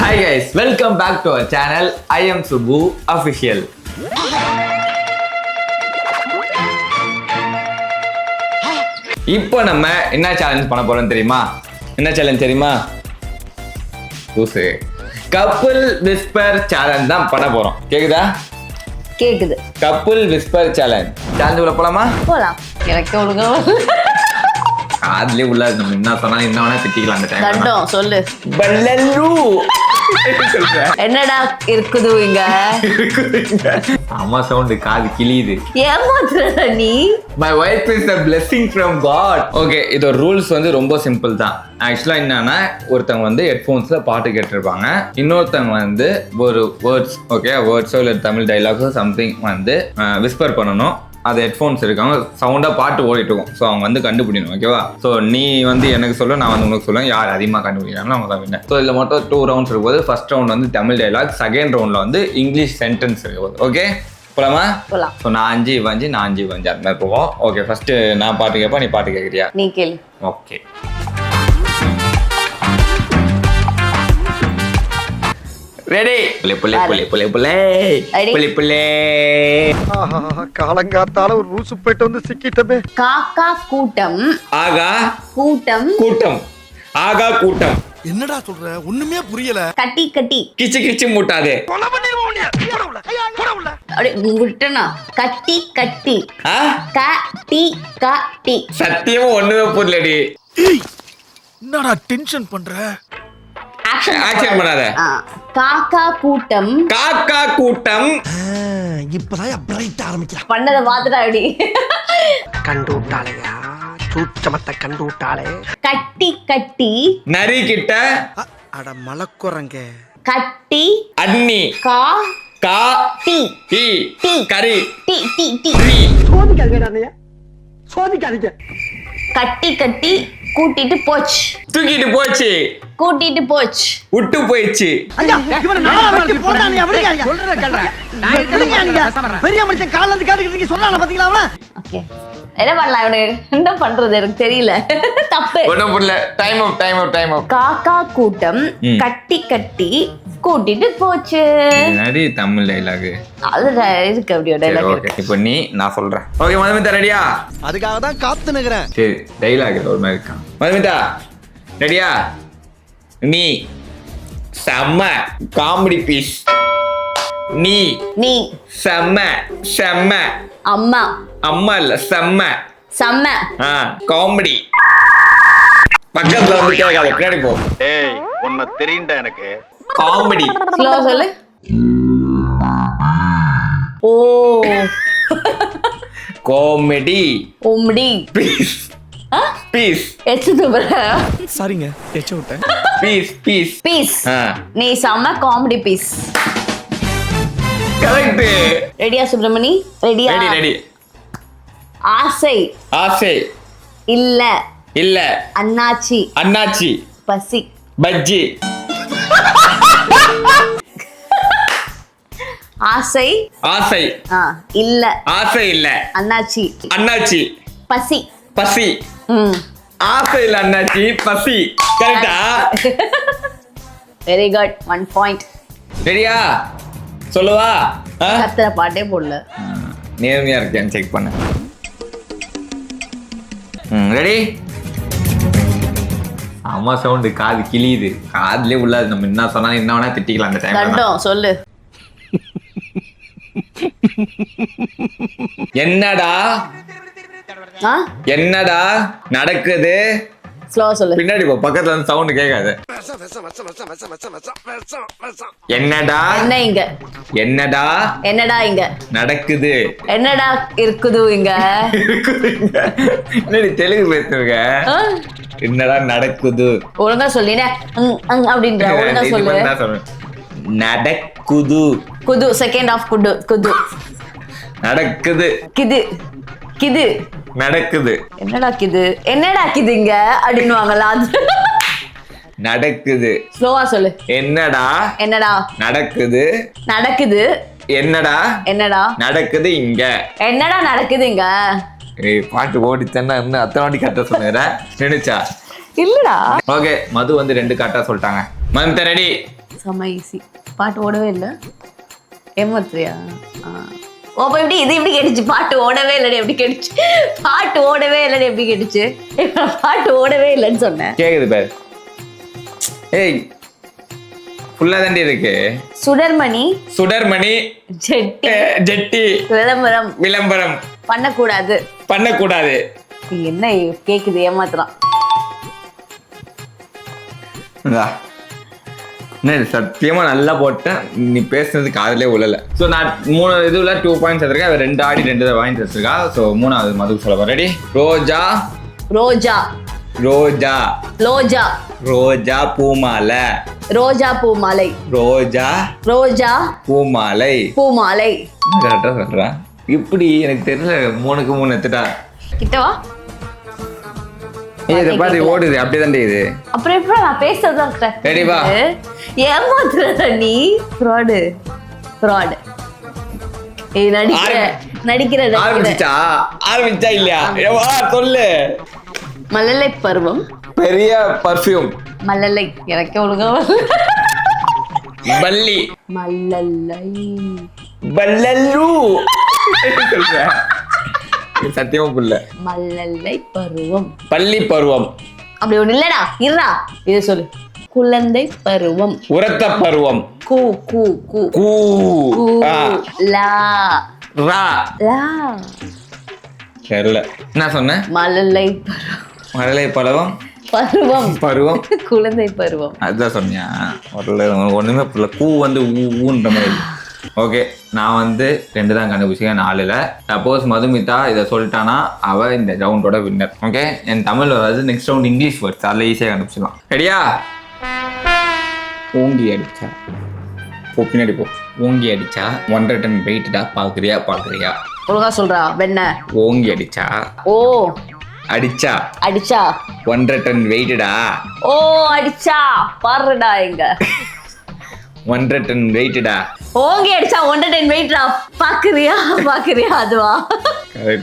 Hi guys, welcome back to our channel. I am Subbu Official. இப்போ நம்ம என்ன challenge பண்ண போறோம் தெரியுமா? என்ன சேலஞ்ச் தெரியுமா? ஊசு கப்புள் விஸ்பர் சேலஞ்ச் தான் பண்ண போறோம். கேக்குதா? கேக்குது. Couple whisper challenge. சேலஞ்ச் உள்ள போலாமா? போலாம். எனக்கு ஒழுங்கா அதுலயே உள்ள நம்ம என்ன சொன்னா என்ன வேணா திட்டிக்கலாம் அந்த டைம். தண்டம் சொல்லு. பல்லல்லு. என்னடா இருக்குது இங்க? அம்மா சவுண்ட் காது கிளியுது. ஏமாத்துற நீ? My wife is a blessing from God. Okay, இது ரூல்ஸ் வந்து ரொம்ப சிம்பிள் தான். ஆக்சுவலா என்னன்னா ஒருத்தவங்க வந்து ஹெட்ஃபோன்ஸ்ல பாட்டு கேட்டிருப்பாங்க, இன்னொருத்தவங்க வந்து ஒரு வேர்ட்ஸ் வேர்ட்ஸோ இல்லை தமிழ் டைலாக்ஸோ சம்திங் வந்து விஸ்பர் பண்ணணும். அது ஹெட்ஃபோன்ஸ் இருக்காங்க, சவுண்டாக பாட்டு ஓடிட்டு இருக்கும். ஸோ அவங்க வந்து கண்டுபிடிக்கணும். ஓகேவா? ஸோ நீ வந்து எனக்கு சொல்ல, நான் வந்து உங்களுக்கு சொல்லுவேன். யார் அதிகமாக கண்டுபிடிக்கிறாங்களோ அவங்க தான் வின்னர். ஸோ இதில் மொத்தம் 2 ரவுண்ட்ஸ் இருக்கும்போது ஃபர்ஸ்ட் ரவுண்ட் வந்து தமிழ் டைலாக், செகண்ட் ரவுண்டில் வந்து இங்கிலீஷ் சென்டென்ஸ் இருக்கும்போது. ஓகே போலாமா? போலாம். ஸோ நான் 5 நான் 5 அந்த மாதிரி போவோம். ஓகே ஃபர்ஸ்ட் நான் பாட்டு கேட்பா, நீ பாட்டு கேட்குறியா? நீ கேளு. Okay ready? காலங்காத்தால ஒரு ரூசு போயிட்டு வந்து சிக்கிட்டமே. காக்கா கூட்டம். ஆகா கூட்டம். கூட்டம். ஆகா கூட்டம். என்னடா சொல்ற? ஒண்ணுமே புரியல. கட்டி கட்டி. கிச்சு கிச்சு மூட்டாதே. விட்டனா கட்டி கட்டி. கட்டி கட்டி. சத்தியமா ஒண்ணுமே புரியலடி. என்னடா டென்ஷன் பண்ற? ஆக்சன் பண்ணாத. காக்கா கூட்டம். காக்கா கூட்டம். இப்பதான் பிரைட் ஆரம்பிக்கிறா. பண்ணத பாத்துடா அப்படி. கண்டு விட்டாளையா? சூச்சமத்தை கண்டு விட்டாளே. கட்டி கட்டி. நரி கிட்ட. அட மலக்குறங்க. கட்டி. அண்ணி. கா. கா. டி. டி. டி. கரி. டி டி டி. சோதிக்காதீங்க. சோதிக்காதீங்க. கட்டி கட்டி கூட்டிட்டு போச்சு. தூக்கிட்டு போச்சு. கூட்டிட்டு போச்சு. விட்டு போயிடுச்சு. பெரிய மனுஷன் கால இருந்து காட்டுக்கு சொன்னால பாத்தீங்களா அவன? ஓகே என்ன பண்ணலாம் இவனுக்கு? என்ன பண்றது எனக்கு தெரியல. தப்பு. ஒண்ணும் புரியல. Time out. காக்கா கூட்டம் கட்டி கட்டி கூட்டிட்டு போச்சு. நரி தமிழ் டைலாக். அது இருக்கு அப்படியே டைலாக் இருக்கு. இப்போ நீ நான் சொல்றேன். ஓகே மதுமிதா ரெடியா? அதுக்காக தான் காத்து நிக்கிறேன். சரி டைலாக் ஒரு மாதிரி இருக்கான். மதுமிதா ரெடியா? நீ செம்ம காமெடி பீஸ். நீ நீ செம்ம அம்மா. அம்மா இல்ல செம்ம செம்ம காமெடி. பக்கத்துல வந்து கேட்காத, பின்னாடி போ. ஏய் உன்னை தெரியும்டா எனக்கு. காமெடி. ஸ்லோ சொல்லு. ஓ காமெடி. உம்டி. பீஸ். பீஸ். எச்சுது bro. சாரிங்க எச்ச விட்டேன். பீஸ். பீஸ். நீ செம்ம காமெடி பீஸ். கரெக்ட். ரெடியா சுப்ரமணி? ரெடியா? ரெடி. ஆசை. இல்ல. அண்ணாச்சி. பசி. பஜ்ஜி. ஆசை. இல்ல. அண்ணாச்சி. பசி. ஆசை இல்ல அண்ணாச்சி, பசி. கரெக்டா? Very good. 1 பாயிண்ட். ரெடியா? சொல்லுவா? கத்துற பாட்டே போடல. நேர்மையா இருக்கேன்னு செக் பண்ண. ரெடி? அம்மா சவுண்ட் காது கிளியுது. காதுலயே உள்ள நம்ம என்ன சொன்னா என்ன வேணா திட்டிக்கலாம் அந்த டைம். தண்டம் சொல்லு. என்னடா நடக்குது? ஸ்லோ சொல்லு. பின்னாடி போ, பக்கத்துல வந்து சவுண்ட் கேட்காது. என்னடா இங்க நடக்குது? என்னடா இருக்குது இங்க? என்னடி தெலுங்கு பேசுறீங்க? என்னடா நடக்குது? ஒழுங்கா சொல்லினே அப்படின்ற. ஒழுங்கா சொல்லு. நடக்குது. குது செகண்ட் ஆஃப் குது. நடக்குது. கிது நடக்குது. என்னடா கிதுங்க அப்படின்னுவாங்களா? நடக்குது. ஸ்லோவா சொல்லு. என்னடா நடக்குது? என்னடா நடக்குது இங்க? என்னடா நடக்குது இங்க? பாட்டு ஓடித்தேன்னா இன்னும் அத்தனை வாட்டி கரெக்டா சொன்னேன் நினைச்சா இல்லடா. ஓகே மது வந்து 2 கரெக்டா சொல்லிட்டாங்க. Month ready? செம்ம ஈஸி. பாட்டு ஓடவே இல்லை. ஏமாத்துறியா? ஓ அப்போ எப்படி இது எப்படி கேட்டுச்சு? பாட்டு ஓடவே இல்லைன்னு எப்படி கேட்டுச்சு? பாட்டு ஓடவே இல்லைன்னு எப்படி கேட்டுச்சு? பாட்டு ஓடவே இல்லைன்னு சொன்னேன். கேக்குது பாரு. ஏய் ஃபுல்லா தாண்டி இருக்கு. சுடர்மணி. சுடர்மணி. ஜெட்டி. ஜெட்டி. விளம்பரம். விளம்பரம். பண்ணக்கூடாது. பண்ணக்கூடாது. என்ன கேக்குது? ஏமாத்துறான். என்ன சத்தியமா நல்லா போட்டேன். நீ பேசுனது காதலே உழல. ஸோ நான் 3 இதுல 2 பாயிண்ட்ஸ் எடுத்திருக்கேன். அவ 2 ஆடி 2 பாயிண்ட்ஸ் எடுத்திருக்கா. ஸோ 3வது மதுக்கு சொல்ல ரெடி. ரோஜா. ரோஜா. ரோஜா. லோஜா. ரோஜா பூமாலை. ரோஜா பூமாலை. ரோஜா. ரோஜா பூமாலை. பூமாலை. கரெக்டா சொல்றேன். இப்படி எனக்கு தெரியல. 3க்கு 3 எடுத்துட்டா. கிட்டவா? இதை பாரு ஓடுது. அப்படியே தாண்டி இது. அப்புறம் எப்படி நான் பேசுறதுதான் கரெக்ட். ரெடி வா. ஏமாத்துற நீ. ஃப்ராடு. ஃப்ராட். ஏய் நடிக்கிற ஆரம்பிச்சா இல்லையா? வா சொல்லு. மழலை பருவம். பெரிய பர்ஃபியூம். மழலை எனக்கு ஒழுங்கா பல்லி. மழலை. பல்லல்லு. சத்தியமா புரியல. மழலை பருவம். பள்ளி பருவம். அப்படி ஒண்ணு இல்லடா. இருடா இதை சொல்லு. குழந்தை பருவம். உரத்த பருவம். கூ கூ கூ கூ. லா ரா. லா. தெரியல. என்ன சொன்ன? மழலை பருவம். மழலை பருவம். பருவம். பருவம். குழந்தை பருவம். அதுதான் சொன்னியா? ஒண்ணுமே புரியல. கூ வந்து ஊன்ற மாதிரி. ஓகே, நான் வந்து 2 தான் கண்டுபிடிச்சிருக்கேன் 4ல். சப்போஸ் மதுமிதா இதை சொல்லிட்டானா அவ இந்த ரவுண்டோட வின்னர். ஓகே, என் தமிழ் வராது. Next round English words. அதில் ஈஸியாக கண்டுபிடிச்சிடலாம். ரெடியா? ஓங்கி அடிச்சா. போ பின்னாடி போ. ஓங்கி அடிச்சா 100 டன் வெயிட்டா. பாக்குறியா? பாக்குறியா? ஒழுங்கா சொல்றா. வெண்ண. ஓங்கி அடிச்சா. ஓ. அடிச்சா. அடிச்சா. 100 டன் வெயிட்டா. ஓ அடிச்சா. பாருடா எங்க 100 டன் வெயிட்டா. ஓங்கி அடிச்சா 100 டன் வெயிட்டா. பாக்குறியா? பாக்குறியா? அதுவா?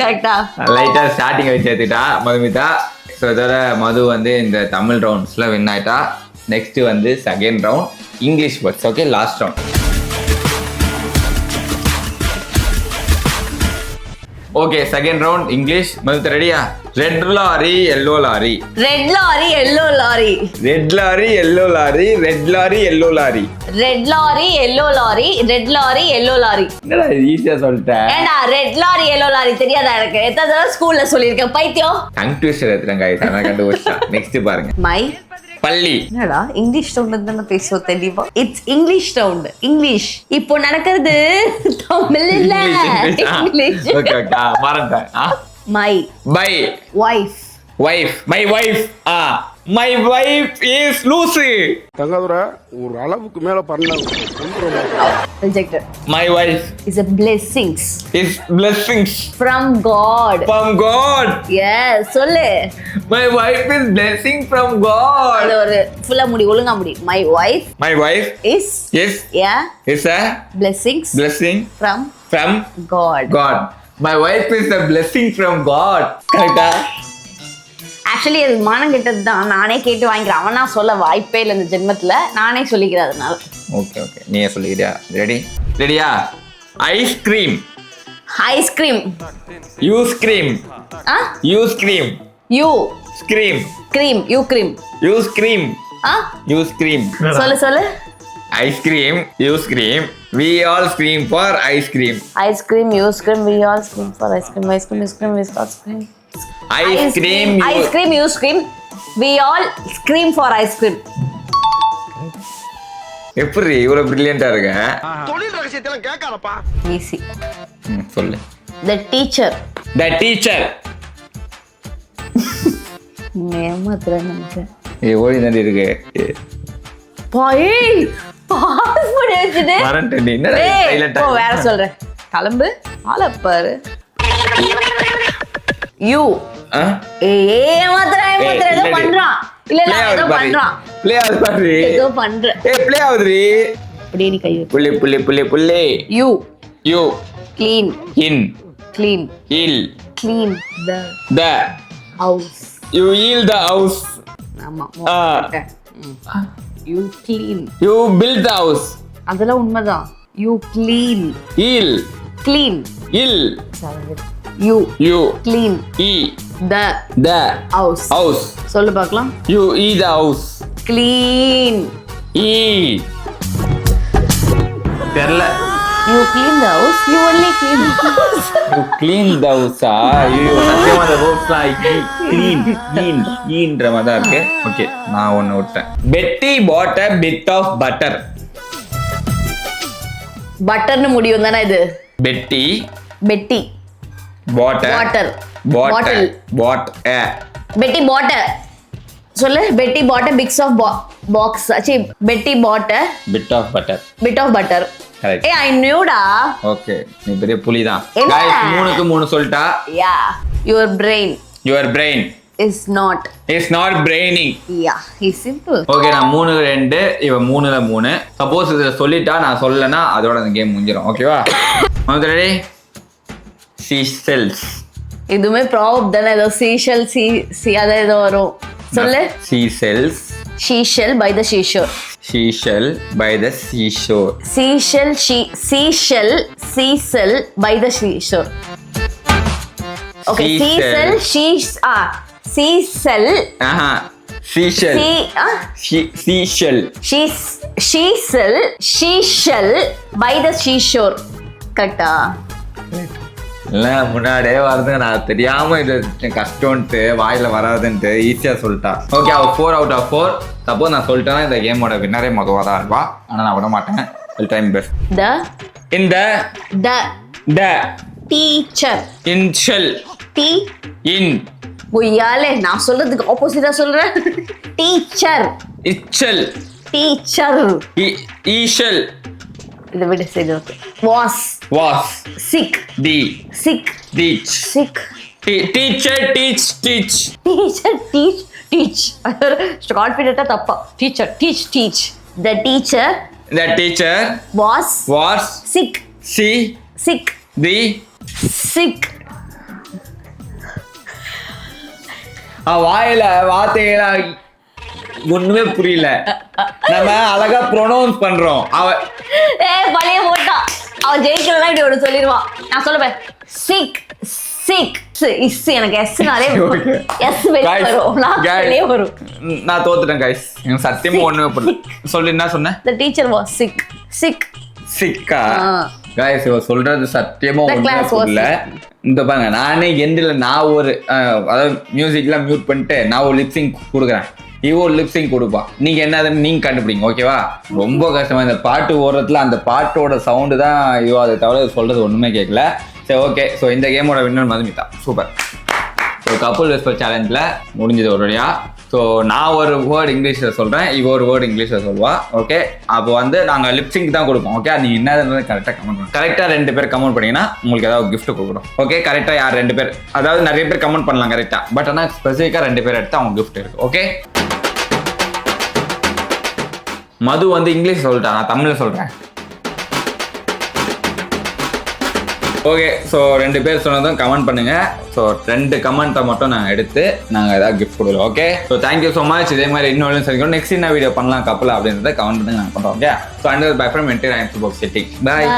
கரெக்டா? லைட்டா ஸ்டார்டிங் வச்சு ஏத்துட்டா மதுமிதா. ஸோ இதோட மது வந்து இந்த தமிழ் ரவுண்ட்ஸ்ல வின் ஆயிட்டா. நெக்ஸ்ட் வந்து second round English words. Okay, last round. Okay, second round English. Madhumita ரெடியா? Red lorry yellow lorry. Red lorry yellow lorry. Red lorry yellow lorry. Red lorry yellow lorry. Red lorry yellow lorry. Red lorry yellow lorry. என்னடா ஈஸியா சொல்லிட்டேன். ஏண்டா red lorry yellow lorry தெரியாதா எனக்கு? எத்தனை தடவை ஸ்கூல்ல சொல்லியிருக்கேன் பைத்தியம். டங் ட்விஸ்டர் எடுத்துறேன் गाइस. நான் கண்டுபிடிச்சா. நெக்ஸ்ட் பாருங்க. மை. பள்ளி. என்னடா இங்கிலீஷ் ரவுண்ட் தான பேசுவோம் தெளிவா. It's English round. இங்கிலீஷ். இப்போ நடக்கிறது தமிழ் இல்ல. இங்கிலீஷ். ஓகே ஓகே மறந்துட்டேன். My. Bye. Wife. Wife. My wife. My wife is Lucy. Thangadurai ஒரு அளவுக்கு மேல பண்ண. Rejected. My wife is a blessings. is blessings from God. From God. Yes, சொல்லு. My wife is blessing from God. அது ஒரு ஃபுல்லா முடி ஒழுங்கா முடி. My wife. My wife is. Yes. Yeah. Is a blessings. Blessing. From. From. God. God. My wife is a blessing from God. Correcta? Actually அது மானம் கெட்டது தான். நானே கேட்டு வாங்கிக்கிறேன். அவனா சொல்ல வாய்ப்பே இல்லை இந்த ஜென்மத்துல. நானே சொல்லிக்கிறேன் அதனால. ஓகே ஓகே, நீயே சொல்லிக்கிறியா? ரெடி? ரெடியா? Ice cream. Ice cream. You scream. You scream. You scream. Cream. You cream. You scream. You scream. சொல்லு. Ice cream. You scream. We all scream for ice cream. Ice cream. You scream. We all scream for ice cream. Ice cream. You scream. We all scream. Ice cream. Ice cream. You scream. We all scream for ice cream. எப்படி இவ்வளவு பிரில்லியண்டா இருக்க? தொழில் ரகசியத்தெல்லாம் கேட்காதப்பா. Easy. சொல்லு. The teacher. The teacher. ஏமாத்துறேன்னு நினைச்சேன். ஓடி தாண்டி இருக்கு. பாய் pass பண்ணி வச்சுட்டு வரேன்ட்டு நீ என்னடா சைலண்டா? ஓ வேற சொல்றேன். கிளம்பு. ஆளப்பாரு. யூ. ஏமாத்துறேன் ஏதோ பண்றான். இல்ல ஏதோ பண்றான். ப்ளே ஆகுது பாரு. ஏதோ பண்ற. ப்ளே ஆகுதுடி. அப்படியே நீ கை புள்ளி புள்ளி புள்ளி புள்ளி. You. You. Clean. In. Clean. இல். Clean the house. you heal the house. ஆமா. You clean. You build the house. அதெல்லாம் உண்மைதான். You clean. இல். க்ளீன். இல். யூ. யூ. க்ளீன். இ. த. த. ஹவுஸ். ஹவுஸ். சொல்லு பார்க்கலாம். யூ ஈ த ஹவுஸ். க்ளீன். இ. தெரியல. You clean the house. You only clean the house. You clean த ஹவுஸா? ஐயோ சத்தியமா அந்த வேர்ட்ஸ்லாம் க்ளீன் க்ளீன் ஈன்ற மாதிரி தான் இருக்கு. ஓகே நான் ஒன்று விட்டேன். Betty bought a bit of butter. பட்டர்னு முடியும் தானே இது? Betty Betty. Water water. Bottle bought a. Betty Botter. சொல்லு. பெட்டி பாட்டர் பிக்ஸ் ஆஃப் பாக்ஸ். அச்சி Betty Botter bit of butter. Bit of butter. Correct. ஏ ஐ நியூடா. ஓகே நீ பெரிய புலி தான். என்ன? गाइस 3க்கு 3 சொல்லிட்டா. Yeah. Your brain your brain is not. Is not braining. Yeah is simple. Okay நான் 3-2 இவ 3ல 3. சப்போஸ் இத சொல்லிட்டா நான் சொல்லலனா அதோட அந்த கேம் முடிஞ்சிரும். ஓகேவா? ரெடி? she sells. இதுமே ப்ராபப் தானே. ஏதோ சீஷல் சி அத ஏதோ வரும். சொல்லு. she sells. Seashell by the seashore. Seashell by the seashore. Seashell by the seashore. Okay, seashell seashell. Aha. Seashell. Seashell. Seashell by the seashore. கரெக்டா? இல்ல முன்னாடியே வருது. நான் தெரியாம இது கஷ்டம்ட்டு வாயில வராதுன்ட்டு ஈஸியா சொல்லிட்டா. ஓகே அவ 4 out of 4. சப்போஸ் நான் சொல்லிட்டேன்னா இந்த கேமோட வின்னரே மதுவா தான் இருப்பா. ஆனா நான் விட மாட்டேன். I'll try my best. In the teacher. in shell. In ஒய்யாலே நான் சொல்றதுக்கு ஆப்போசிட்டா சொல்றேன். டீச்சர். itchel. டீச்சர். shell. இத விட சரி. Okay. was sick. sick. teach. sick. teacher teach. கான்ஃபிடென்ட்டா தப்பா. teach. the teacher was sick. வாயில வார்த்தைகள ஒண்ணுமே புரியல. நம்ம அழகா ப்ரொனவுன்ஸ் பண்றோம். பழைய போட்டா அவன் ஜெயிக்கலாம் இப்படி ஒன்று சொல்லிடுவான். நான் சொல்லுவேன் சிக் எனக்கு எஸ்னாலே எஸ் வரும். வெளியே வரும். நான் தோத்துட்டேன் கைஸ். எனக்கு சத்தியமா ஒண்ணுமே புரியல. சொல்லி என்ன சொன்னேன்? the teacher was sick. Shikha guys இவ சொல்றது சத்தியமா ஒண்ணுமே புரியல. இந்த பாருங்க நானே எண்டில் நான் ஒரு அதாவது மியூசிக்லாம் மியூட் பண்ணிட்டு நான் ஒரு லிப்சிங் கொடுக்குறேன். இவோ லிப்சிங் கொடுப்பா. நீங்க என்னதுன்னு நீங்க கண்டுபிடிங்க. ஓகேவா? ரொம்ப கஷ்டமா இந்த பாட்டு ஓடுறதுல அந்த பாட்டோட சவுண்டு தான் ஐயோ அதை தவிர சொல்றது ஒண்ணுமே கேட்கல. சரி ஓகே. ஸோ இந்த கேமோட winner Madhumita. Super. So couple whisper சேலஞ்சில் முடிஞ்சது ஒரு வழியா. ஸோ நான் ஒரு வேர்டு இங்கிலீஷில் சொல்கிறேன். இவ ஒரு வேர்டு இங்கிலீஷில் சொல்லுவா. ஓகே அப்போ வந்து நாங்கள் லிப்சிங் தான் கொடுப்போம். ஓகே நீங்கள் என்னது கரெக்டாக கமெண்ட் பண்ணுங்க. கரெக்டாக 2 பேர் கமெண்ட் பண்ணிங்கன்னா உங்களுக்கு ஏதாவது கிஃப்ட் கொடுக்குறோம். ஓகே கரெக்டாக யார் 2 பேர் அதாவது நிறைய பேர் கமெண்ட் பண்ணலாம் கரெக்டாக. பட் ஆனால் ஸ்பெசிஃபிக்காக 2 பேர் எடுத்து அவங்க கிஃப்ட் இருக்குது. ஓகே மது வந்து இங்கிலீஷ் சொல்லிட்டா. நான் தமிழில் சொல்கிறேன். ஓகே ஸோ 2 பேர் சொன்னதும் கமெண்ட் பண்ணுங்க. ஸோ 2 கமெண்ட்டை மட்டும் நாங்கள் எடுத்து நாங்கள் ஏதாவது கிஃப்ட் கொடுக்குறோம். Okay so thank you so much. இதே மாதிரி இன்னொரு சரிக்கும் நெக்ஸ்ட் என்ன வீடியோ பண்ணலாம் கப்பல் அப்படின்றத கமெண்ட் பண்ணி நாங்கள் பண்ணுறோம். Okay so under by from enter box setting. Bye.